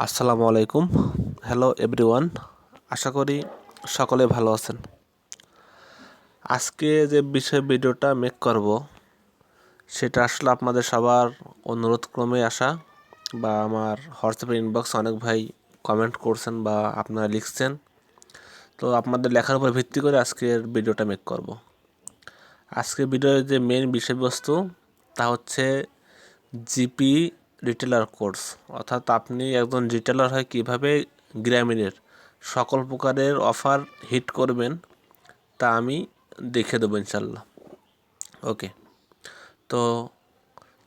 আসসালামু আলাইকুম। Hello everyone. আশা করি সকলে ভালো আছেন। আজকে যে বিষয় ভিডিওটা মেক করব সেটা আসলে আপনাদের সবার অনুরোধ ক্রমে আসা, বা আমার হোয়াটসঅ্যাপের ইনবক্সে অনেক ভাই কমেন্ট করছেন বা আপনারা লিখছেন। তো আপনাদের লেখার উপর ভিত্তি করে আজকের ভিডিওটা মেক করব। আজকের ভিডিওর যে মেইন বিষয়বস্তু তা হচ্ছে জিপি রিটেলার কোর্স, অর্থাৎ আপনি একজন রিটেলার হয়ে কীভাবে গ্রামীণের সকল প্রকারের অফার হিট করবেন তা আমি দেখে দেবো ইনশাল্লাহ। ওকে, তো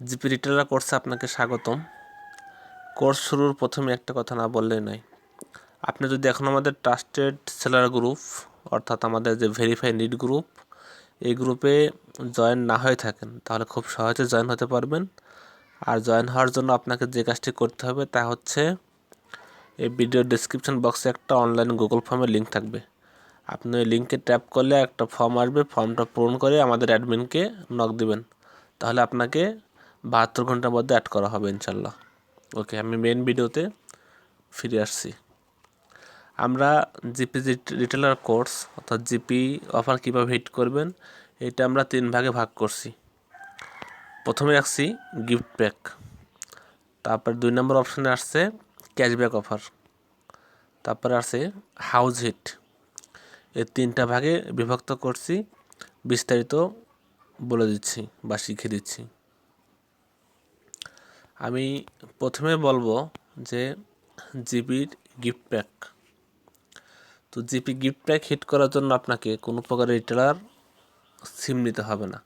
জিপি রিটেলার কোর্সে আপনাকে স্বাগতম। কোর্স শুরুর প্রথমে একটা কথা না বললেই নয়। আপনি যদি এখন আমাদের ট্রাস্টেড সেলার গ্রুপ, অর্থাৎ আমাদের যে ভেরিফাই নিড গ্রুপ, এই গ্রুপে জয়েন না হয়ে থাকেন তাহলে খুব সহজে জয়েন হতে পারবেন। আর জয়েন হওয়ার জন্য আপনাকে যে কাজটি করতে হবে তা হচ্ছে এই ভিডিওর ডেসক্রিপশন বক্সে একটা অনলাইন গুগল ফর্মের লিঙ্ক থাকবে। আপনি ওই লিঙ্কে ট্যাপ করলে একটা ফর্ম আসবে, ফর্মটা পূরণ করে আমাদের অ্যাডমিনকে নক দিবেন, তাহলে আপনাকে 72 ঘন্টার মধ্যে অ্যাড করা হবে ইনশাল্লাহ। ওকে, আমি মেন ভিডিওতে ফিরে আসছি। আমরা জিপি রিটেলার কোর্স অর্থাৎ জিপি অফার কীভাবে হিট করবেন এটা আমরা 3 ভাগে ভাগ করছি। প্রথমে রাখছি গিফট প্যাক, তারপর 2 নম্বর অপশানে আসছে ক্যাশব্যাক অফার, তারপরে আছে হাউস হিট। এই 3টা ভাগে বিভক্ত করছি, বিস্তারিত বলে দিচ্ছি বা শিখিয়ে দিচ্ছি। আমি প্রথমে বলবো যে জিপির গিফট প্যাক। তো জিপি গিফট প্যাক হিট করার জন্য আপনাকে কোনো প্রকার রিটেলার সিম নিতে হবে না।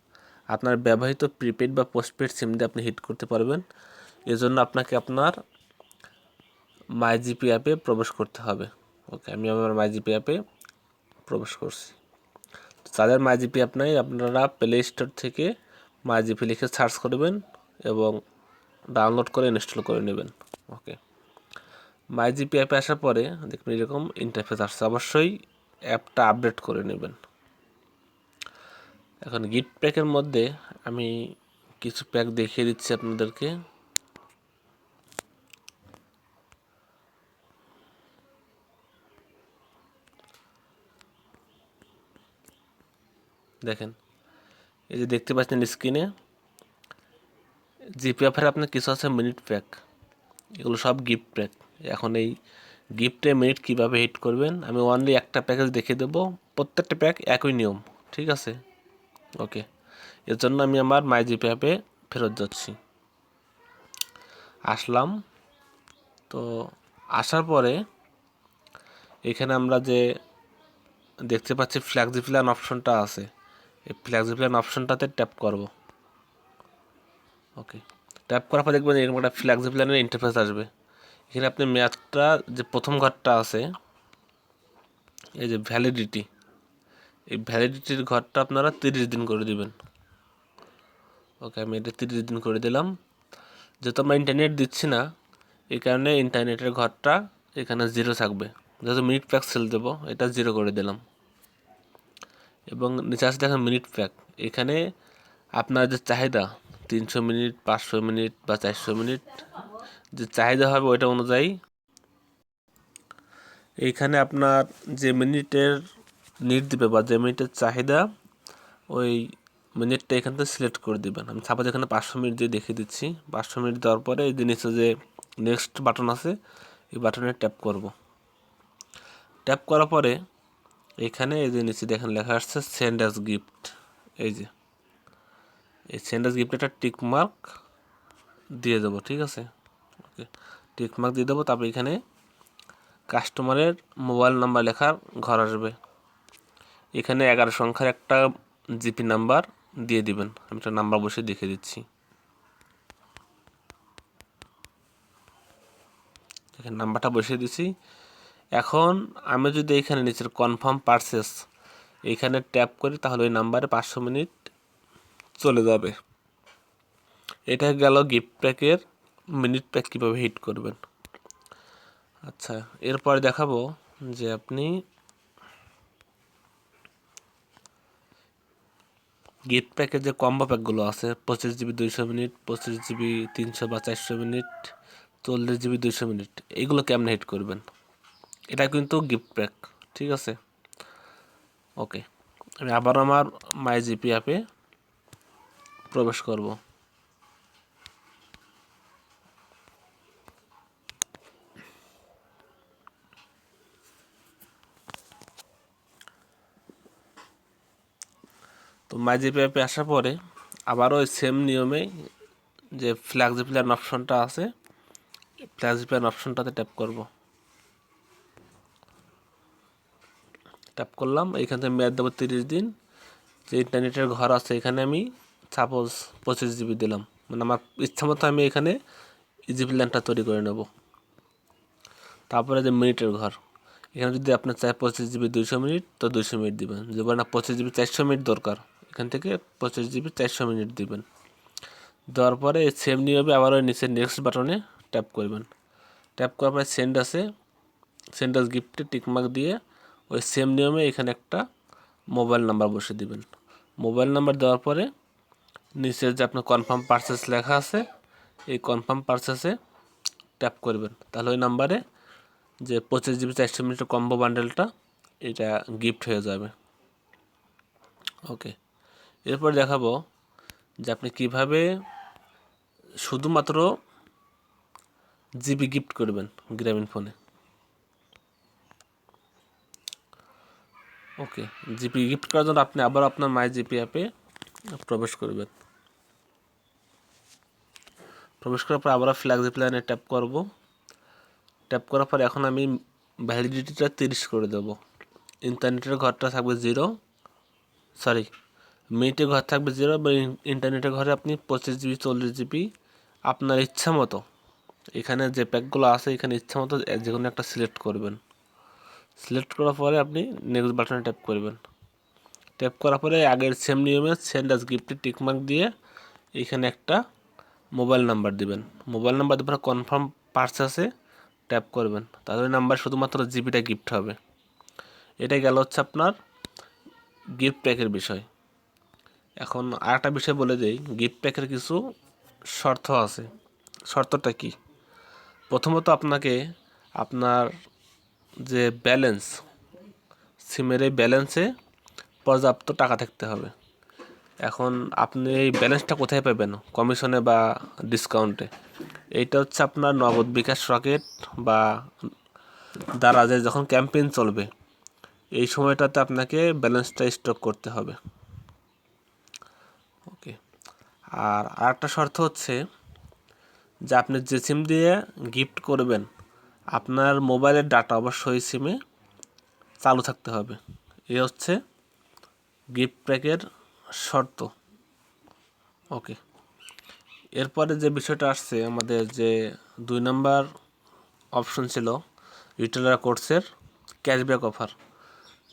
আপনার ব্যবহৃত প্রিপেড বা পোস্টপেড সিম দিয়ে আপনি হিট করতে পারবেন। এজন্য আপনাকে আপনার মাই জিপি অ্যাপে প্রবেশ করতে হবে। ওকে, আমি আমার মাই জিপি অ্যাপে প্রবেশ করছি। যাদের মাই জিপি অ্যাপ নাই আপনারা প্লে স্টোর থেকে মাই জিপি লিখে সার্চ করবেন এবং ডাউনলোড করে ইনস্টল করে নেবেন। ওকে, মাই জিপি অ্যাপে আসার পরে দেখবেন এরকম ইন্টারফেস আসছে। অবশ্যই অ্যাপটা আপডেট করে নেবেন। এখন গিফট প্যাকের মধ্যে আমি কিছু প্যাক দেখিয়ে দিচ্ছি আপনাদেরকে। দেখেন, এই যে দেখতে পাচ্ছেন স্ক্রিনে, জিপি অফারে আপনার কিছু আছে মিনিট প্যাক, এগুলো সব গিফট প্যাক। এখন এই গিফটে মিনিট কীভাবে হিট করবেন আমি অনলি একটা প্যাকেজ দেখিয়ে দেবো। প্রত্যেকটা প্যাক একই নিয়ম, ঠিক আছে? ওকে, এর জন্য আমি আমার মাই জিপি অ্যাপে ফেরত যাচ্ছি। আসলাম, তো আসার পরে এখানে আমরা যে দেখতে পাচ্ছি ফ্ল্যাক্সি প্ল্যান অপশনটা আছে, এই ফ্ল্যাক্সি প্ল্যান অপশনটাতে ট্যাপ করব। ওকে, ট্যাপ করার পর দেখবেন এরকম একটা ফ্ল্যাক্সি প্ল্যানের ইন্টারফেস আসবে। এখানে আপনি ম্যাচটা যে প্রথম ঘরটা আছে, এই যে ভ্যালিডিটি, এই ভ্যালিডিটির ঘরটা আপনারা 30 দিন করে দিবেন। ওকে, আমি এটা 30 দিন করে দিলাম। যেহেতু আমরা ইন্টারনেট দিচ্ছি না, এই কারণে ইন্টারনেটের ঘরটা এখানে 0 থাকবে। যেহেতু মিনিট প্যাক সেল দেবো, এটা 0 করে দিলাম। এবং নিচে আসে দেখেন মিনিট প্যাক। এখানে আপনার যে চাহিদা 300 মিনিট, 500 মিনিট বা 400 মিনিট যে চাহিদা হবে ওইটা অনুযায়ী এইখানে আপনার যে মিনিটের নিট দিবে বা যে মিনিটের চাহিদা, ওই মিনিটটা এখান থেকে সিলেক্ট করে দেবেন। আমি সাপোজ এখানে 500 মিনিট দিয়ে দেখিয়ে দিচ্ছি। 500 মিনিট দেওয়ার পরে এই যে নিচে যে নেক্সট বাটন আছে, এই বাটনে ট্যাপ করব। ট্যাপ করার পরে এখানে এই যে নিচে দেখেন লেখা আসছে সেন্ড অ্যাজ গিফট। এই যে এই সেন্ড অ্যাজ গিফট একটা টিক মার্ক দিয়ে দেবো, ঠিক আছে? ওকে, টিক মার্ক দিয়ে দেবো। তারপর এখানে কাস্টমারের মোবাইল নাম্বার লেখার ঘর আসবে। এখানে 11 সংখ্যার একটা জিপি নাম্বার দিয়ে দিবেন। আমি একটা নাম্বার বসে দেখে দিচ্ছি। এখানে নাম্বারটা বসিয়ে দিছি। এখন আমি যদি এখানে নিচের কনফার্ম পারচেস এইখানে ট্যাপ করি তাহলে ওই নাম্বারে 500 মিনিট চলে যাবে। এটা গেল গিফট প্যাকের মিনিট প্যাক কীভাবে হিট করবেন। আচ্ছা, এরপরে দেখাবো যে আপনি গিফট প্যাকের যে কম্বো প্যাকগুলো আছে 25 জিবি 200 মিনিট, 25 জিবি 300 বা 400 মিনিট, 40 GB 200 মিনিট, এইগুলো কেমনে হিট করবেন? এটা কিন্তু গিফট প্যাক, ঠিক আছে। ওকে, আমি আবার আমার মাই জিপি অ্যাপে প্রবেশ করব। তো মাই জিপি অ্যাপে আসার পরে আবারও ওই সেম নিয়মে যে ফ্ল্যাক্সি প্ল্যান অপশনটা আছে, ফ্ল্যাক্সি প্ল্যান অপশনটাতে ট্যাপ করব। ট্যাপ করলাম, এইখান থেকে মেয়াদ দেবো 30 দিন। যে ইন্টারনেটের ঘর আছে এখানে আমি সাপোজ 25 GB দিলাম, মানে আমার ইচ্ছা মতো আমি এখানে ইজি প্ল্যানটা তৈরি করে নেব। তারপরে যে মিনিটের ঘর, এখানে যদি আপনার চাই 25 GB 200 মিনিট, তো 200 মিনিট দিবেন। যদি না 25 GB 400 মিনিট দরকার, এখান থেকে 25 GB 400 মিনিট দিবেন। দেওয়ার পরে সেম নিয়মে আবার ওই নিচে নেক্সট বাটনে ট্যাপ করবেন। ট্যাপ করার পরে সেন্ড আছে, সেন্ড আস গিফটে টিকমার্ক দিয়ে ওই সেম নিয়মে এখানে একটা মোবাইল নাম্বার বসে দিবেন। মোবাইল নাম্বার দেওয়ার পরে নিচে যে আপনার কনফার্ম পারচেস লেখা আছে, এই কনফার্ম পারচেসে ট্যাপ করবেন। তাহলে ওই নাম্বারে যে 25 GB 400 মিনিটের কম্বো বান্ডেলটা এটা গিফট হয়ে যাবে। ওকে, এরপর দেখাবো যে আপনি কিভাবে শুধুমাত্র জিবি গিফট করবেন গ্রামীণ ফোনে। ওকে, জিপি গিফট করার জন্য আপনি আবার আপনার মাই জিপি অ্যাপে প্রবেশ করবেন। প্রবেশ করার পর আবার ফ্ল্যাক্সি প্ল্যানে ট্যাপ করব। ট্যাপ করার পর এখন আমি ভ্যালিডিটিটা 30 করে দেব। ইন্টারনেটের ঘরটা থাকবে 0, সরি মিনিটের ঘর থাকবে 0, বা ইন্টারনেটের ঘরে আপনি 25 GB 40 GB আপনার ইচ্ছা মতো, এখানে যে প্যাকগুলো আছে এখানে ইচ্ছা মতো যে কোনো একটা সিলেক্ট করবেন। সিলেক্ট করার পরে আপনি নেক্সট বাটনে ট্যাপ করবেন। ট্যাপ করার পরে আগের সেম নিয়মে সেন্ড আস গিফটে টিকমার্ক দিয়ে এখানে একটা মোবাইল নাম্বার দিবেন। মোবাইল নাম্বার দেওয়ার কনফার্ম পারচেসে ট্যাপ করবেন, তাহলে ওই নাম্বার শুধুমাত্র জিবিটা গিফট হবে। এটা গেল হচ্ছে আপনার গিফট প্যাকের বিষয়। এখন আরেকটা বিষয় বলে দেই, গিফট প্যাকের কিছু শর্ত আছে। শর্তটা কি? প্রথমত আপনাকে আপনার যে ব্যালেন্স, সিমের এই ব্যালেন্সে পর্যাপ্ত টাকা থাকতে হবে। এখন আপনি এই ব্যালেন্সটা কোথায় পাবেন? কমিশনে বা ডিসকাউন্টে? এইটা হচ্ছে আপনার নগদ বিকাশ রকেট বা দারাজে যখন ক্যাম্পেইন চলবে এই সময়টাতে আপনাকে ব্যালেন্সটা স্টক করতে হবে। ওকে, আর আরেকটা শর্ত হচ্ছে যে আপনি যে সিম দিয়ে গিফট করবেন আপনার মোবাইলের ডাটা অবশ্যই সিমে চালু থাকতে হবে। এই হচ্ছে গিফট প্যাকের শর্ত। ওকে, এরপরে যে বিষয়টা আসছে আমাদের যে 2 নাম্বার অপশন ছিল রিটেলার কোর্সের ক্যাশব্যাক অফার।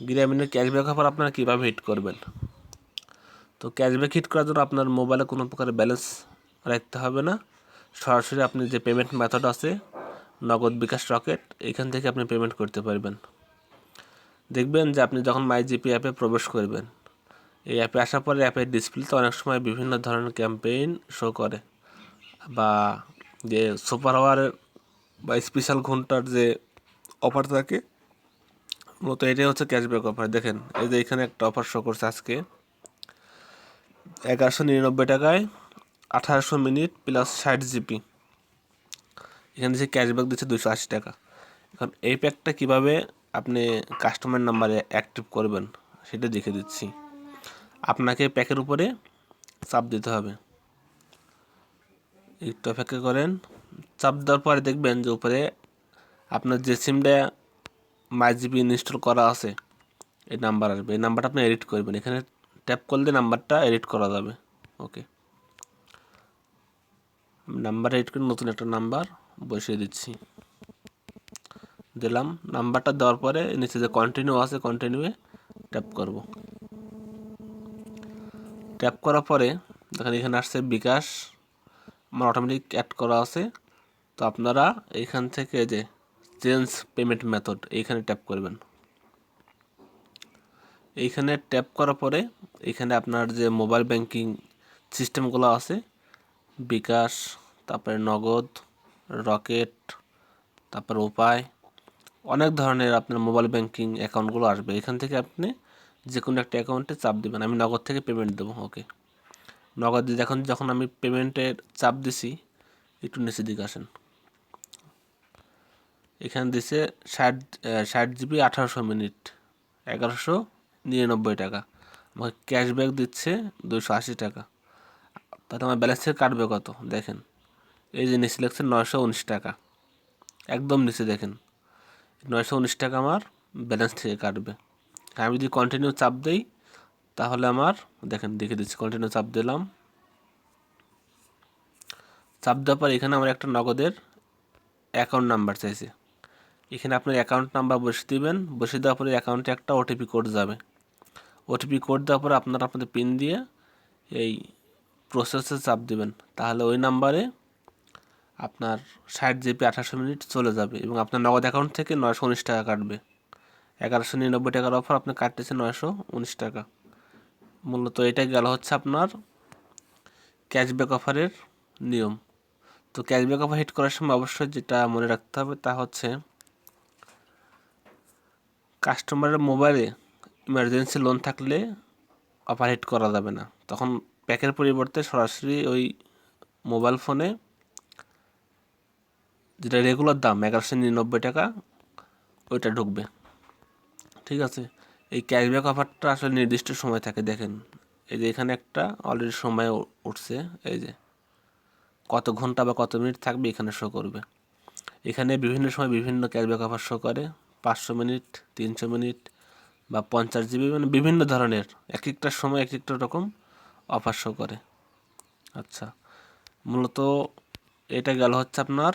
গ্রামীণের ক্যাশব্যাক অফার আপনারা কীভাবে হিট করবেন? তো ক্যাশব্যাক হিট করার জন্য আপনার মোবাইলে কোনো প্রকারের ব্যালেন্স রাখতে হবে না। সরাসরি আপনি যে পেমেন্ট মেথড আছে নগদ বিকাশ রকেট, এখান থেকে আপনি পেমেন্ট করতে পারবেন। দেখবেন যে আপনি যখন মাই জিপি অ্যাপে প্রবেশ করবেন, এই অ্যাপে আসার পরে অ্যাপের ডিসপ্লেতে অনেক সময় বিভিন্ন ধরনের ক্যাম্পেইন শো করে, বা যে সুপার আওয়ারের বা স্পেশাল ঘন্টার যে অফার থাকে, মূলত এটাই হচ্ছে ক্যাশব্যাক অফার। দেখেন এই যে এখানে একটা অফার শো করছে আজকে 1199 টাকায় 1800 মিনিট প্লাস 60 GB। এখানে যে ক্যাশব্যাক দিচ্ছে 280 টাকা। এখন এই প্যাকটা কীভাবে আপনি কাস্টমার নাম্বারে অ্যাক্টিভ করবেন সেটা দেখে দিচ্ছি। আপনাকে প্যাকের উপরে চাপ দিতে হবে, একটু অপেক্ষা করেন। চাপ দেওয়ার পরে দেখবেন যে উপরে আপনার যে সিমটা মাই জিপি ইনস্টল করা আছে এই নাম্বার আসবে। এই নাম্বারটা আপনি এডিট করবেন, এখানে ট্যাপ করলে নাম্বারটা এডিট করা যাবে। ওকে, নাম্বার এডিট করে নতুন একটা নাম্বার বসিয়ে দিচ্ছি, দিলাম। নাম্বারটা দেওয়ার পরে নিচে যে কন্টিনিউ আছে কন্টিনিউয়ে ট্যাপ করব। ট্যাপ করার পরে দেখেন এখানে আসছে বিকাশ, আমার অটোমেটিক অ্যাড করা আছে। তো আপনারা এইখান থেকে যে চেঞ্জ পেমেন্ট মেথড এইখানে ট্যাপ করবেন। এইখানে ট্যাপ করার পরে এখানে আপনার যে মোবাইল ব্যাংকিং সিস্টেমগুলো আছে বিকাশ, তারপরে নগদ, রকেট, তারপর উপায়, অনেক ধরনের আপনার মোবাইল ব্যাংকিং অ্যাকাউন্টগুলো আসবে। এখান থেকে আপনি যে কোনো একটা অ্যাকাউন্টে চাপ দেবেন। আমি নগদ থেকে পেমেন্ট দেবো। ওকে, নগদ দিয়ে যখন আমি পেমেন্টের চাপ দিছি, একটু নিচের দিকে আসেন। এখানে দিছে 60 GB 1800 মিনিট 1199 টাকা। আমাকে ক্যাশব্যাক দিচ্ছে 280 টাকা। তাতে আমার ব্যালেন্স থেকে কাটবে কত দেখেন, এই যে নিচে লিখছে 919 টাকা, একদম নিচে দেখেন 919 টাকা আমার ব্যালেন্স থেকে কাটবে। আমি যদি কন্টিনিউ চাপ দিই তাহলে আমার দেখেন দেখে দিচ্ছি, কন্টিনিউ চাপ দিলাম। চাপ দেওয়ার পর এখানে আমার একটা নগদের অ্যাকাউন্ট নাম্বার চাইছে। এখানে আপনার অ্যাকাউন্ট নাম্বার বসিয়ে দিবেন। বসিয়ে দেওয়ার পরে অ্যাকাউন্টে একটা ওটিপি কোড যাবে। ওটিপি কোড দেওয়ার পরে আপনাদের পিন দিয়ে এই প্রসেসে চাপ দিবেন। তাহলে ওই নাম্বারে আপনার 60 GB 1800 মিনিট চলে যাবে এবং আপনার নগদ অ্যাকাউন্ট থেকে 919 টাকা কাটবে। 1199 টাকার অফার আপনি কাটতেছে 919 টাকা। মূলত এটাই গেল হচ্ছে আপনার ক্যাশব্যাক অফারের নিয়ম। তো ক্যাশব্যাক অফার হিট করার সময় অবশ্যই যেটা মনে রাখতে হবে তা হচ্ছে, কাস্টমারের মোবাইলে ইমার্জেন্সি লোন থাকলে অফার হিট করা যাবে না। তখন প্যাকের পরিবর্তে সরাসরি ওই মোবাইল ফোনে যেটা রেগুলার দাম 1199 টাকা ওইটা ঢুকবে। ঠিক আছে, এই ক্যাশব্যাক অফারটা আসলে নির্দিষ্ট সময় থাকে। দেখেন এই যে এখানে একটা অলরেডি সময় উঠছে, এই যে কত ঘন্টা বা কত মিনিট থাকবে এখানে শো করবে। এখানে বিভিন্ন সময় বিভিন্ন ক্যাশব্যাক অফার শো করে, 500 মিনিট, 300 মিনিট বা 50 GB, মানে বিভিন্ন ধরনের এক একটা সময় এক একটা রকম অফার শো করে। আচ্ছা, মূলত এটা গেল হচ্ছে আপনার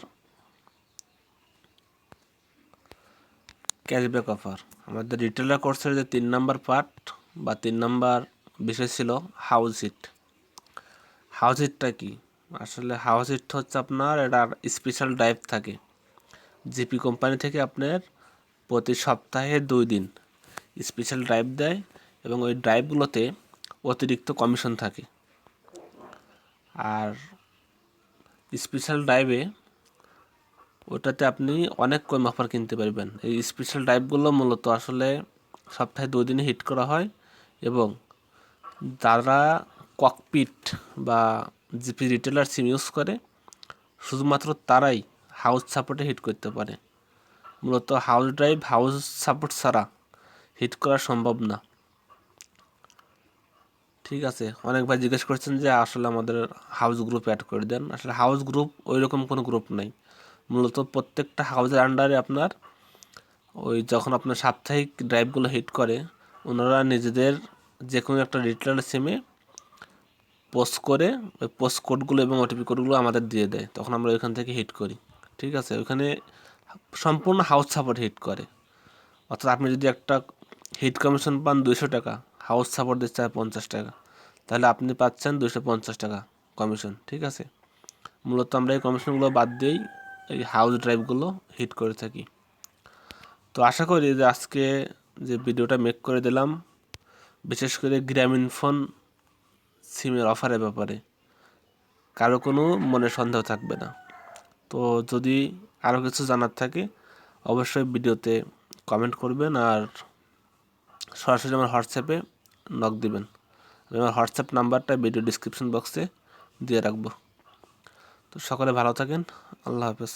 ক্যাশব্যাক অফার। আমাদের রিটেলার কোর্সের যে 3 নম্বর পার্ট বা 3 নম্বর বিষয় ছিল হাউস হিট। হাউস হিটটা কি? আসলে হাউস হিট হচ্ছে আপনার এটা স্পেশাল ড্রাইভ থাকে। জিপি কোম্পানি থেকে আপনার প্রতি সপ্তাহে 2 দিন স্পেশাল ড্রাইভ দেয় এবং ওই ড্রাইভগুলোতে অতিরিক্ত কমিশন থাকে। আর স্পেশাল ড্রাইভে ওটাতে আপনি অনেক কম অফার কিনতে পারবেন। এই স্পেশাল ড্রাইভগুলো মূলত আসলে সপ্তাহে 2 দিনে হিট করা হয় এবং যারা ককপিট বা জিপি রিটেলার সিম ইউজ করে শুধুমাত্র তারাই হাউস সাপোর্টে হিট করতে পারে। মূলত হাউস ড্রাইভ হাউস সাপোর্ট ছাড়া হিট করা সম্ভব না। ঠিক আছে, অনেক ভাই জিজ্ঞেস করছেন যে আসলে আমাদের হাউস গ্রুপ অ্যাড করে দেন। আসলে হাউস গ্রুপ ওই রকম কোনো গ্রুপ নাই। মূলত প্রত্যেকটা হাউসের আন্ডারে আপনার ওই যখন আপনার সাপ্তাহিক ড্রাইভগুলো হিট করে ওনারা নিজেদের যে কোনো একটা রিটেলার সিমে পোস্ট করে ওই পোস্ট কোডগুলো এবং ওটিপি কোডগুলো আমাদের দিয়ে দেয়, তখন আমরা ওইখান থেকে হিট করি। ঠিক আছে, ওইখানে সম্পূর্ণ হাউস সাপোর্ট হিট করে। অর্থাৎ আপনি যদি একটা হিট কমিশন পান 200 টাকা, হাউস সাপোর্ট দিচ্ছে 50 টাকা, তাহলে আপনি পাচ্ছেন 250 টাকা কমিশন। ঠিক আছে, মূলত আমরা এই কমিশনগুলো বাদ দিয়েই এই হাউস ড্রাইভগুলো হিট করে থাকি। তো আশা করি যে আজকে যে ভিডিওটা মেক করে দিলাম, বিশেষ করে গ্রামীণ ফোন সিমের অফারের ব্যাপারে কারো কোনো মনে সন্দেহ থাকবে না। তো যদি আরও কিছু জানার থাকে অবশ্যই ভিডিওতে কমেন্ট করবেন আর সরাসরি আমার হোয়াটসঅ্যাপে নক দিবেন। আমি আমার হোয়াটসঅ্যাপ নাম্বারটা ভিডিও ডিসক্রিপশন বক্সে দিয়ে রাখবো। তো সকলে ভালো থাকেন, আল্লাহ হাফেজ।